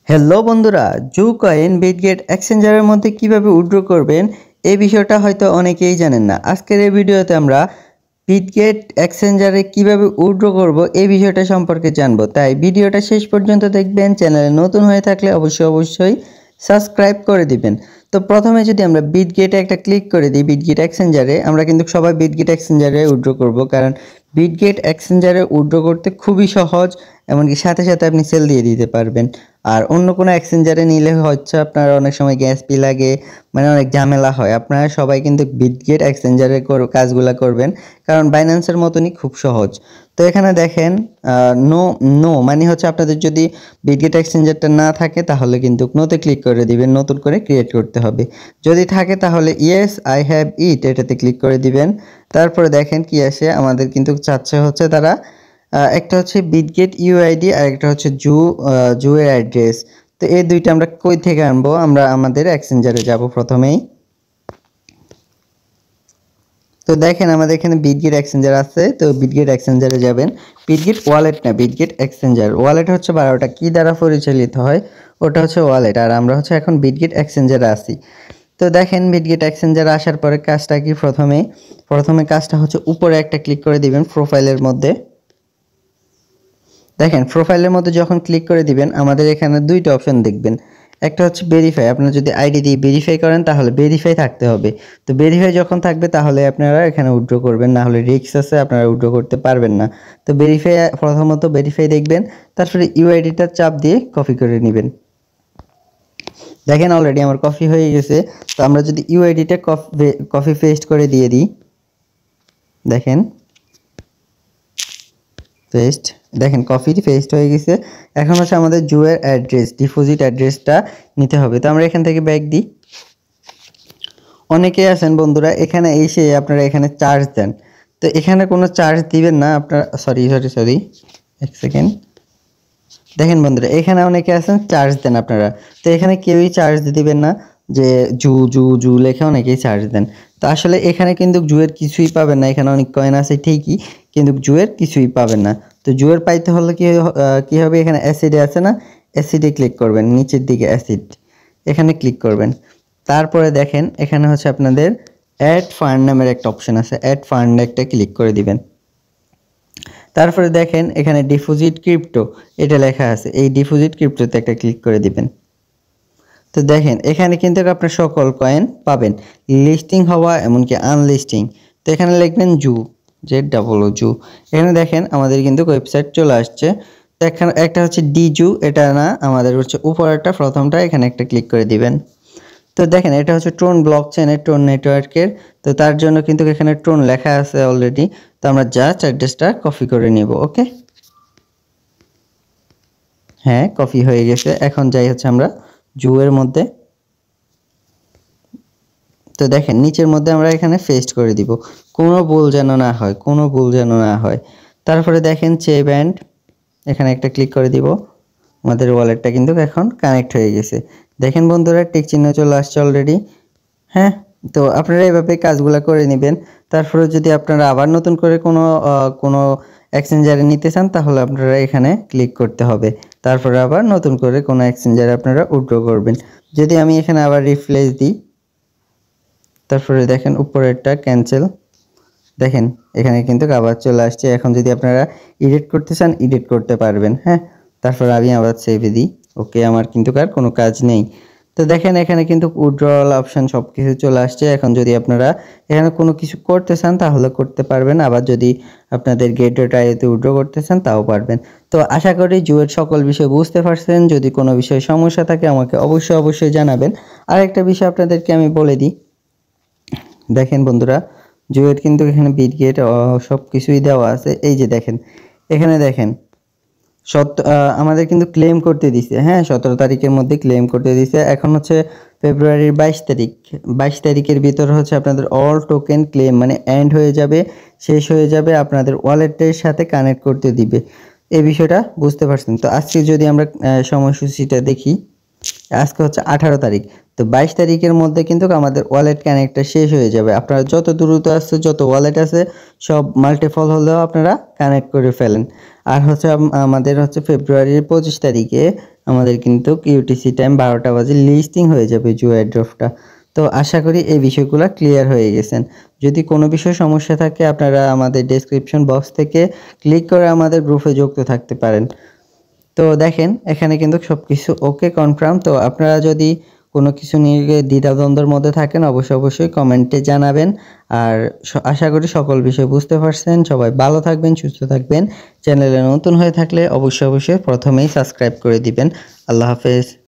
Hello বন্ধুরা, জু coin Bitget এক্সচেঞ্জারের মধ্যে কিভাবে উইথড্র করবেন এই বিষয়টা হয়তো অনেকেই জানেন না। আজকের এই ভিডিওতে আমরা বিটগেট এক্সচেঞ্জারে কিভাবে উইথড্র করব এই বিষয়টা সম্পর্কে জানবো। তাই ভিডিওটা শেষ পর্যন্ত দেখবেন। চ্যানেলে নতুন হয়ে থাকলে অবশ্যই সাবস্ক্রাইব করে দিবেন। তো প্রথমে যদি আমরা বিটগেটে একটা ক্লিক করে দিই, বিটগেট এক্সচেঞ্জারে আমরা কিন্তু সবাই বিটগেট এক্সচেঞ্জারে উইথড্র করব, কারণ বিটগেট এক্সচেঞ্জারে উইথড্র করতে খুবই সহজ, এমনকি সাথে সাথে আপনি সেল দিয়ে দিতে পারবেন। আর অন্য কোনো এক্সচেঞ্জারে নিলে হচ্ছে আপনার অনেক সময় গ্যাস ফি লাগে, মানে অনেক ঝামেলা হয়। আপনারা সবাই কিন্তু বিটগেট এক্সচেঞ্জারে কাজগুলো করবেন, কারণ বাইন্যান্সের মতনই খুব সহজ। তো এখানে দেখেন নো নো মানে হচ্ছে আপনাদের যদি বিটগেট এক্সচেঞ্জারটা না থাকে তাহলে কিন্তু নোতে ক্লিক করে দিবেন, নতুন করে ক্রিয়েট করতে হবে। যদি থাকে তাহলে ইয়েস আই হ্যাভ ইট এটাতে ক্লিক করে দিবেন। তারপরে দেখেন কি আসে, আমাদের কিন্তু চাচ্ছে হচ্ছে তারা একটা হচ্ছে বিটগেট ইউআইডি আর একটা হচ্ছে জুয়ের অ্যাড্রেস। তো এই দুইটা আমরা কই থেকে আনবো? আমরা আমাদের এক্সচেঞ্জারে যাব প্রথমেই। তো দেখেন আমাদের এখানে বিটগেট এক্সচেঞ্জার আছে, তো বিটগেট এক্সচেঞ্জারে যাবেন। বিটগেট ওয়ালেট না, বিটগেট এক্সচেঞ্জার। ওয়ালেট হচ্ছে 12টা কি দ্বারা পরিচালিত হয়, ওটা হচ্ছে ওয়ালেট। আর আমরা হচ্ছে এখন বিটগেট এক্সচেঞ্জারে আসি। তো দেখেন বিটগেট এক্সচেঞ্জারে আসার পরে কাজটা কি, প্রথমে কাজটা হচ্ছে উপরে একটা ক্লিক করে দিবেন প্রোফাইলের মধ্যে। দেখেন প্রোফাইলের মধ্যে যখন ক্লিক করে দিবেন আমাদের এখানে দুইটা অপশন দেখবেন। একটা হচ্ছে ভেরিফাই, আপনারা যদি আইডি দিয়ে ভেরিফাই করেন তাহলে ভেরিফাই থাকতে হবে। তো ভেরিফাই যখন থাকবে তাহলে আপনারা এখানে উইথড্র করবেন, না হলে রিস্ক আছে, আপনারা উইথড্র করতে পারবেন না। তো ভেরিফাই, প্রথমত ভেরিফাই দেখবেন, তারপরে ইউআইডিটা চাপ দিয়ে কপি করে নেবেন। দেখেন অলরেডি আমার কপি হয়ে গেছে। তো আমরা যদি ইউআইডিটা কপি পেস্ট করে দিয়ে দিই, দেখেন পেস্ট, দেখেন কপি পেস্ট হয়ে গেছে। এখন হচ্ছে আমাদের জুয়ের অ্যাড্রেস, ডিপোজিট অ্যাড্রেসটা নিতে হবে। তো আমরা এখান থেকে ব্যাক দিই। অনেকেই আছেন বন্ধুরা এখানে এসে আপনারা এখানে চার্জ দেন, তো এখানে কোনো চার্জ দিবেন না আপনারা। সরি এক সেকেন্ড। দেখেন বন্ধুরা এখানে অনেকে আছেন চার্জ দেন আপনারা, তো এখানে কেউই চার্জ দিবেন না। যে জু জু জু লেখে অনেকেই চার্জ দেন, তো আসলে এখানে কিন্তু জুয়ের কিছুই পাবেন না। এখানে অনেক কয়েন আছে ঠিকই, কিন্তু জুয়ের কিছুই পাবেন না। তো জুয়ের পাইতে হলে কি হবে, এখানে অ্যাসিডে আছে না, অ্যাসিডে ক্লিক করবেন, নিচের দিকে অ্যাসিড, এখানে ক্লিক করবেন। তারপরে দেখেন এখানে হচ্ছে আপনাদের অ্যাড ফান্ড নামের একটা অপশন আছে, অ্যাড ফান্ড একটা ক্লিক করে দিবেন। তারপরে দেখেন এখানে ডিপোজিট ক্রিপ্টো এটা লেখা আছে, এই ডিপোজিট ক্রিপ্টোতে একটা ক্লিক করে দিবেন। তো দেখেন এখানে কিন্তু আপনার সকল কয়েন পাবেন, লিস্টিং হওয়া এমনকি আনলিস্টিং। তো এখানে লিখবেন জু, জু। এখানে দেখেন আমাদের কিন্তু ওয়েবসাইট চলে আসছে। তো এখানে একটা হচ্ছে ডিজু, এটা না, আমাদের হচ্ছে উপরেরটা প্রথমটা, এখানে একটা ক্লিক করে দিবেন। তো দেখেন এটা হচ্ছে ট্রোন ব্লকচেনের, ট্রোন নেটওয়ার্কের। তো তার জন্য কিন্তু এখানে ট্রোন লেখা আছে অলরেডি। তো আমরা জাস্ট অ্যাড্রেসটা কপি করে নিব। ওকে, হ্যাঁ কপি হয়ে গেছে। এখন যাই হচ্ছে আমরা জুয়ের মধ্যে। তো দেখেন নিচের মধ্যে আমরা এখানে পেস্ট করে দিব, কোনো ভুল যেন না হয়, কোনো ভুল যেন না হয়। তারপরে দেখেন চেভ অ্যান্ড, এখানে একটা ক্লিক করে দিব। আমাদের ওয়ালেটটা কিন্তু এখন কানেক্ট হয়ে গেছে। দেখেন বন্ধুরা টিক চিহ্ন চলে আসছে অলরেডি। হ্যাঁ, তো আপনারা এভাবে কাজগুলো করে নেবেন। তারপরে যদি আপনারা আবার নতুন করে কোনো এক্সচেঞ্জারে নিতে চান তাহলে আপনারা এখানে ক্লিক করতে হবে। তারপরে আবার নতুন করে কোনো এক্সচেঞ্জারে আপনারা উইথড্র করবেন। যদি আমি এখানে আবার রিপ্লেস দিই, তারপরে দেখেন উপরেরটা ক্যান্সেল, দেখেন এখানে কিন্তু আবার চলে আসছে। এখন যদি আপনারা এডিট করতে চান এডিট করতে পারবেন। হ্যাঁ, তারপর আমি আবার সেভে দিই। ওকে, আমার কিন্তু আর কোনো কাজ নেই। তো দেখেন এখানে কিন্তু উইথড্রল অপশন সব কিছু চলে আসছে। এখন যদি আপনারা এখানে কোনো কিছু করতে চান তাহলে করতে পারবেন, আবার যদি আপনাদের গেটওয়েটা এতে উইথড্র করতে চান তাও পারবেন। তো আশা করি জুয়ের সকল বিষয় বুঝতে পারছেন। যদি কোনো বিষয়ে সমস্যা থাকে আমাকে অবশ্যই জানাবেন। আর একটা বিষয় আপনাদেরকে আমি বলে দিই, দেখেন বন্ধুরা জুয়ের কিন্তু এখানে বিটগেট সব কিছুই দেওয়া আছে। এই যে দেখেন এখানে দেখেন আমাদের কিন্তু ক্লেম করতে দিছে। হ্যাঁ, 17 তারিখের মধ্যে ক্লেম করতে দিছে। এখন হচ্ছে ফেব্রুয়ারির 22 তারিখ, 22 তারিখের ভিতর হচ্ছে আপনাদের অল টোকেন ক্লেম মানে এন্ড হয়ে যাবে, শেষ হয়ে যাবে, আপনাদের ওয়ালেটের সাথে কানেক্ট করতে দিবে। এই বিষয়টা বুঝতে পারছেন। তো আজকে যদি আমরা সময়সূচিটা দেখি, আজকে হচ্ছে 18 তারিখ, তো 22 তারিখের মধ্যে কিন্তু আমাদের ওয়ালেট কানেক্টটা শেষ হয়ে যাবে। আপনারা যত দ্রুত আছে, যত ওয়ালেট আছে সব মাল্টিপল হলেও আপনারা কানেক্ট করে ফেলেন। আর হচ্ছে আমাদের হচ্ছে ফেব্রুয়ারির 25 তারিখে আমাদের কিন্তু ইউটিসি টাইম 12টা বাজে লিস্টিং হয়ে যাবে জুয়া এয়ারড্রপটা। তো আশা করি এই বিষয়গুলো ক্লিয়ার হয়ে গেছেন। যদি কোনো বিষয়ে সমস্যা থাকে আপনারা আমাদের ডেসক্রিপশন বক্স থেকে ক্লিক করে আমাদের গ্রুপে যুক্ত থাকতে পারেন। তো দেখেন এখানে কিন্তু সবকিছু ওকে কনফার্ম। তো আপনারা যদি কোনো কিছু নিয়ে দ্বিধাদ্বন্দ্বের মধ্যে থাকেন অবশ্যই কমেন্টে জানাবেন। আর আশা করি সকল বিষয় বুঝতে পারছেন। সবাই ভালো থাকবেন, সুস্থ থাকবেন। চ্যানেলে নতুন হয়ে থাকলে অবশ্যই প্রথমেই সাবস্ক্রাইব করে দিবেন। আল্লাহ হাফেজ।